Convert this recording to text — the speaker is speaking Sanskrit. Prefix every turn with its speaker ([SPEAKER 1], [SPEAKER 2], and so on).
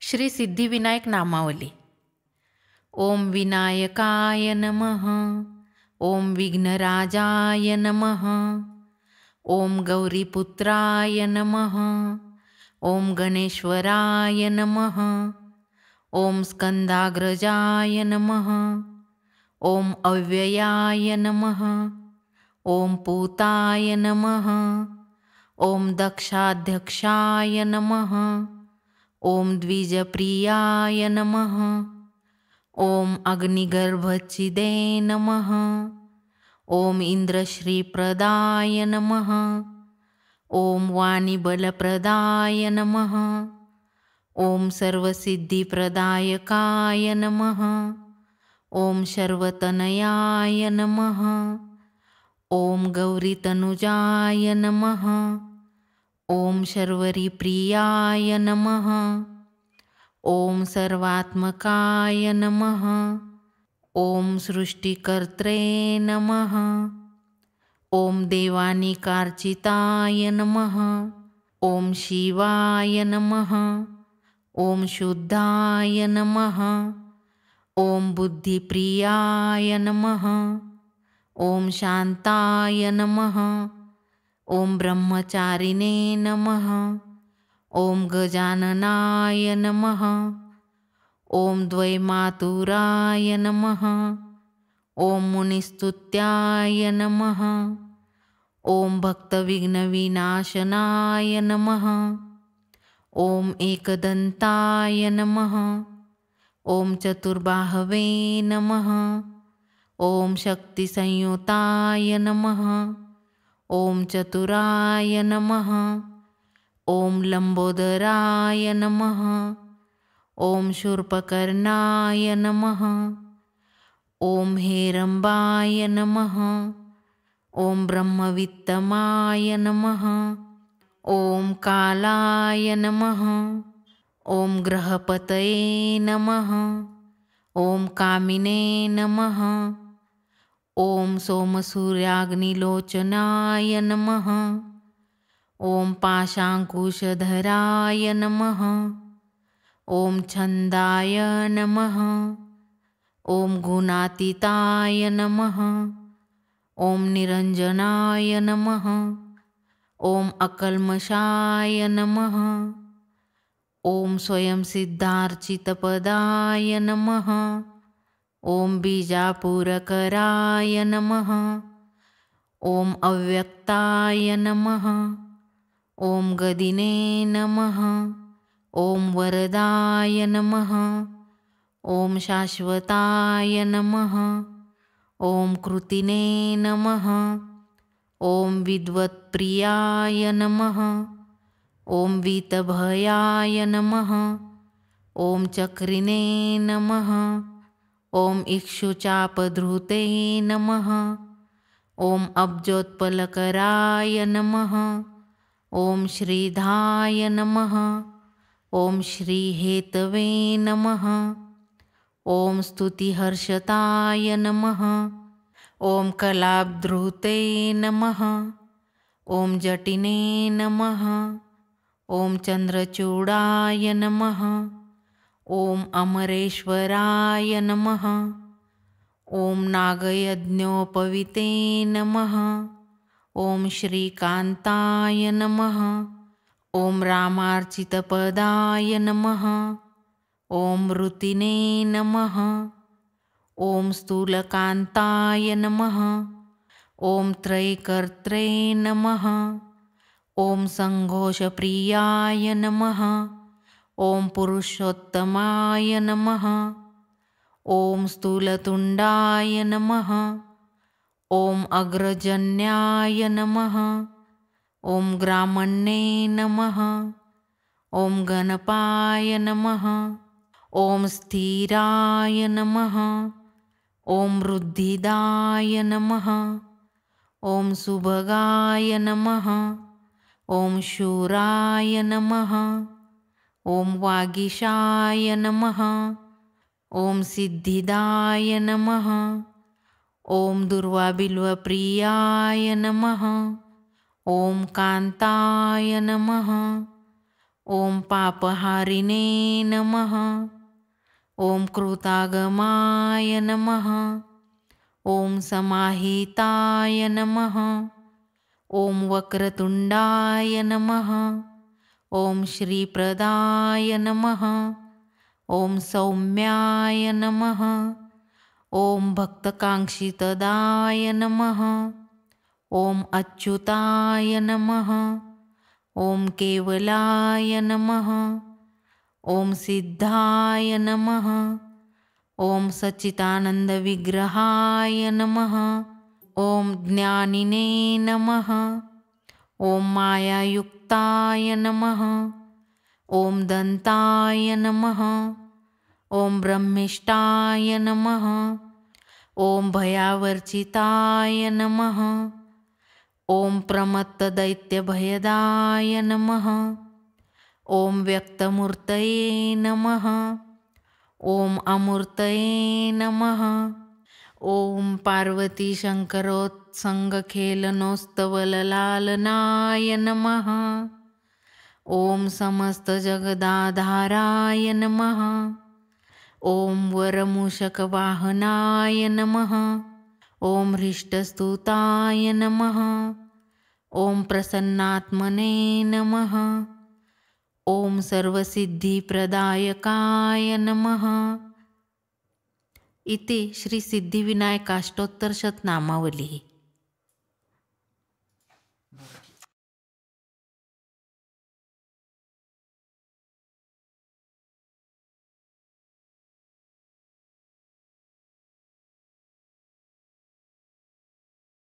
[SPEAKER 1] श्री सिद्धिविनायक नामावली। ओम विनायकाय नमः। ओम विघ्नराजाय नमः। ओम गौरीपुत्राय नमः। ओम गणेश्वराय नमः। ओम स्कंदाग्रजाय नमः। ओम अव्ययाय नमः। ओम पूताय नमः। ओम दक्षाध्यक्षाय नमः। ओम द्विजप्रियाय नमः। ओम अग्निगर्भचिदे नमः। ओम इंद्रश्रीप्रदाय नमः। ओम वाणीबलप्रदाय नमः। ओम सर्वसिद्धिप्रदायकाय नमः। ओम शर्वतनयाय नमः। ओम गौरीतनुजाय नमः। ओम शर्वरीप्रियाय नमः। ओम सर्वात्मकाय नमः। ओम सृष्टिकर्त्रे नमः। ओम देवानिकार्चिताय नमः। ओम शिवाय नमः। ओम शुद्धाय नमः। ओम बुद्धिप्रियाय नमः। ओम शांताय नमः। ओम ब्रह्मचारिणे नमः। ओम गजाननाय नमः। ओम द्वैमातुराय नमः। ओम मुनिस्तुत्याय नमः। ओम भक्तविघ्नविनाशनाय नमः। ओम एकदन्ताय नमः। ओम चतुर्बाहवे नमः। ओम शक्तिसंयुताय नमः। ओम चतुराय नमः। ओम लंबोदराय नमः। ओम शूर्पकर्णाय नमः। ओम हेरंबाय नमः। ओम ब्रह्मवित्तमाय नमः। ओम कालाय नमः। ओम ग्रहपतये नमः। ओम कामिने नमः। ओम सोमसूर्याग्निलोचनाय नमः। ओम पाशांकुशधराय नमः। ओम छंदाय नमः। ओम गुणातीताय नमः। ओम निरंजनाय नमः। ओम अकल्मषाय नमः। ओम स्वयं सिद्धार्चितपदाय नमः। ओम बीजापुरकराय नमः। ओम अव्यक्ताय नमः। ओम गदिने नमः। ओम वरदाय नमः। ओम शाश्वताय नमः। ओम कृतिने नमः। ओम विद्वत्प्रियाय नमः। ओम वीतभयाय नमः। ओम चक्रिणे नमः। ओम इक्षुचापधृते नमः। ओम अब्जोत्पलकराय नमः। ओम श्रीधाय नमः। ओम श्रीहेतवे नमः। ओम स्तुतिहर्षताय नमः। ओम कलाब्धृते नमः। ओम जटिने नमः। ओम चंद्रचूडाय नमः। ओम अमरेश्वराय नमः। ओम नागयज्ञोपविते नमः। ओम श्रीकांताय नमः। ओम रामार्चितपदाय नमः। ओम ऋतिने नमः। ओम स्थूलकांताय नमः। ओम त्रैकर्त्रे नमः। ओम संघोषप्रियाय नमः। ओम पुरुषोत्तमाय नमः। ओम स्थूलतुंडाय नमः। ओम अग्रजन्याय नमः। ओम ग्रामण्ये नमः। ओम गणपाय नमः। ओम स्थिराय नमः। ओम रुद्धिदाय नमः। ओम सुभगाय नमः। ओम शूराय नमः। ओम वागीशाय नमः। ओम सिद्धिदाय नमः। ओम दुर्वाबिल्वप्रियाय नमः। ओम कांताय नमः। ॐ पापहारिणे नमः। ॐ कृतागमाय नमः। ॐ समाहिताय नमः। ॐ वक्रतुण्डाय नमः। ॐ श्रीप्रदाय नमः। ॐ सौम्याय नमः। ॐ भक्तकाङ्क्षितदाय नमः। ॐ अच्युताय नमः। ॐ केवलाय नमः। ॐ सिद्धाय नमः। ॐ सच्चिदानन्दविग्रहाय नमः। ॐ ज्ञानिने नमः। ॐ मायायुक्ताय नमः। ॐ दन्ताय नमः। ॐ ब्रह्मिष्ठाय नमः। ॐ भयावर्जिताय नमः। ॐ प्रमत्तदैत्यभयदाय नमः। ॐ व्यक्तमूर्तये नमः। ॐ अमूर्तये नमः। ॐ पार्वती शङ्करोत्सङ्गखेलनोत्सवललालनाय नमः। ॐ समस्तजगदाधाराय नमः। ॐ वरमूषकवाहनाय नमः। ॐ हृष्टस्तुताय नमः। ॐ प्रसन्नात्मने नमः। ॐ सर्वसिद्धिप्रदायकाय नमः। इति श्री सिद्धिविनायकाष्टोत्तरशतनामावली।